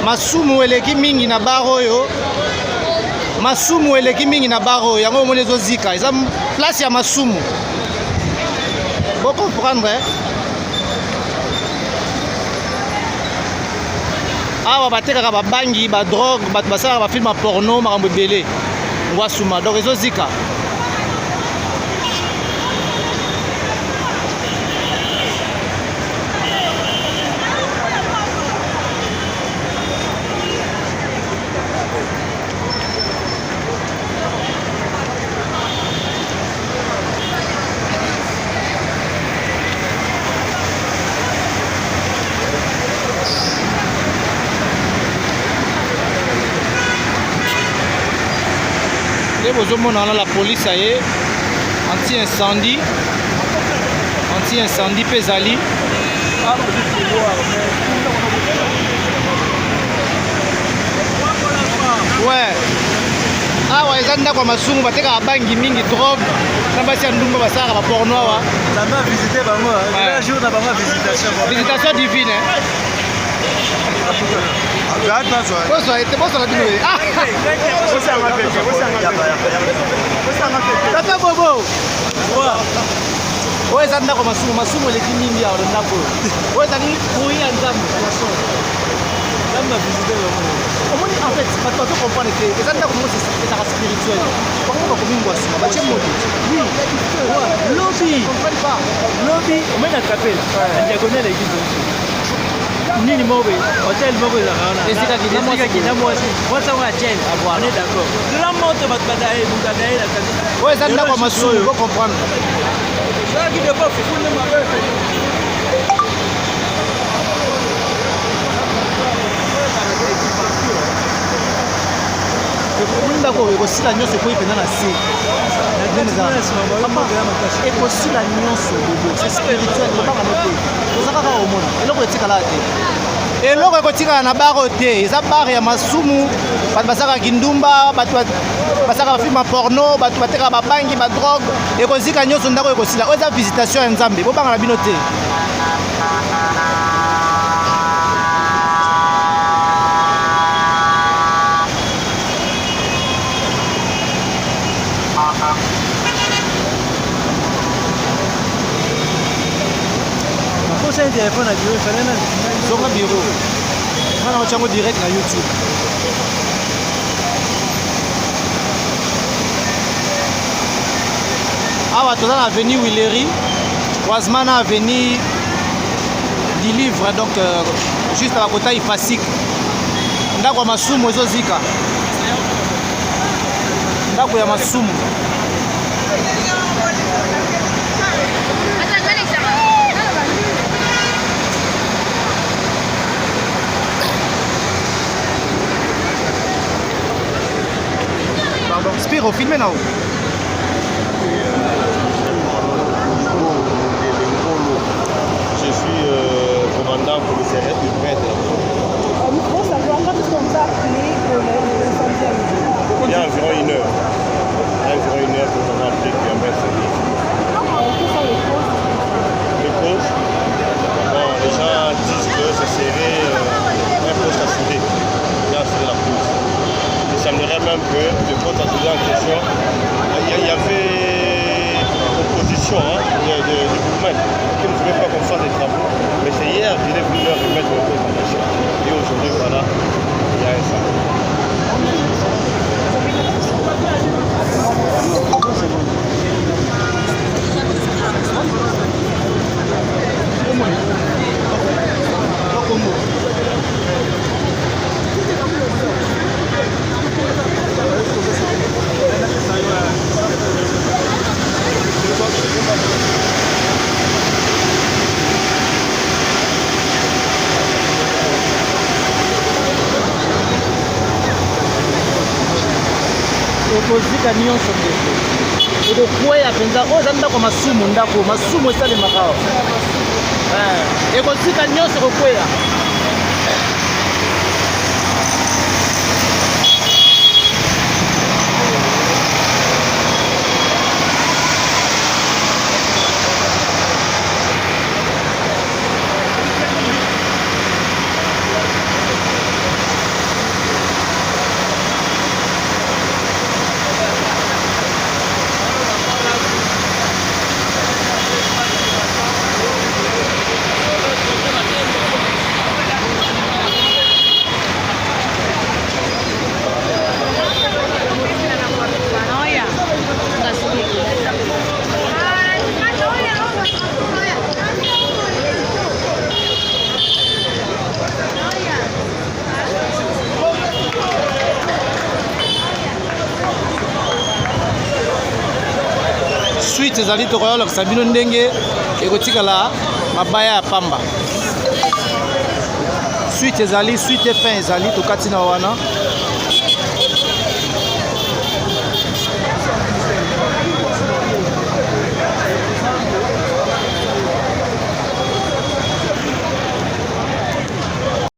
Masumu eleki mingi na baro yo. Masumu eleki mingi na baro yango mone zozika. Eza place ya masumu. Vous comprenez? Awa batekaka babangi, ba drogue, basala ba film porno makambo ebele. Ngwasuma donc ezozika. Vous avez la police anti-incendie Pesali. Ouais. Ah ouais, ils ont quoi masumu bateka bangi mingi drogue na basi ndumba basaka ba porno wa. Ça m'a visité bango. Un jour na bango visitation. Visitation divine. Tata Bobo. Ouais, ça n'a pas masumu les mingi ya na po. Ouais, ça ni oui en Zambie. Ça m'a visité bango. En fait, pas toi comprendre que ça n'a pas c'est spirituel. Comment on communique quoi? Bah tiens moi. Oui. Lobby. Comprends pas. Lobby, on met la capelle. Diagonale l'église. Nini mobe hotel mobe za kana esika kina mwasi kwanza wa chain on est d'accord la moto batbadaye mukadaye la kazi ouais ça ndako masumu faut comprendre ça qui ne pas fouler ma belle ndako ekosila nyonso po ipenda na se ekosila nyonso c'est spirituel kobanga mote ozakaka omona eloko etikala te eloko ekotikala na baro te eza bare ya masumu bato basaka kindumba bato basaka bafilme porno bato batekaka babangi badrogue ekozika nyonso ndako ekosila oyo eza visitation ya nzambe bobanga na bino te un téléphone à bureau, il fallait même. Sur un bureau. On va direct sur YouTube. Ah, tu as l'avenue Willery, Oisman a avenue du livre, donc juste à la côté Ifasik. Ndako ya masumu ezozika. Ndako ya masumu. Spiro, filmez là-haut. Je suis commandant commissariat urbain de la police. Nous pouvons savoir quand est-ce qu'on vous a appelé il y a environ une heure. Il y a environ une heure que nous avons appelé qu'il y avait un incendie. Quelles sont les causes? Les causes, bon, les gens disent que ça serait un poste à souder. Là, c'est la cause. Il semblerait même que le poste à souder en question, il y avait opposition du gouvernement qui ne voulait pas qu'on fasse des travaux. Mais c'est hier qu'il est venu leur remettre le poste en marché. Et aujourd'hui, voilà, il y a un ça. ekozika nyonso ndeko ekokweya mpenza oyo eza ndako masumu esalemaka awa ekozika nyonso ekokweya. Suite ezali tokoyolakisa bino ndenge ekotikala mabaya ya pamba. Suite ezali suite fin ezali tokati na wana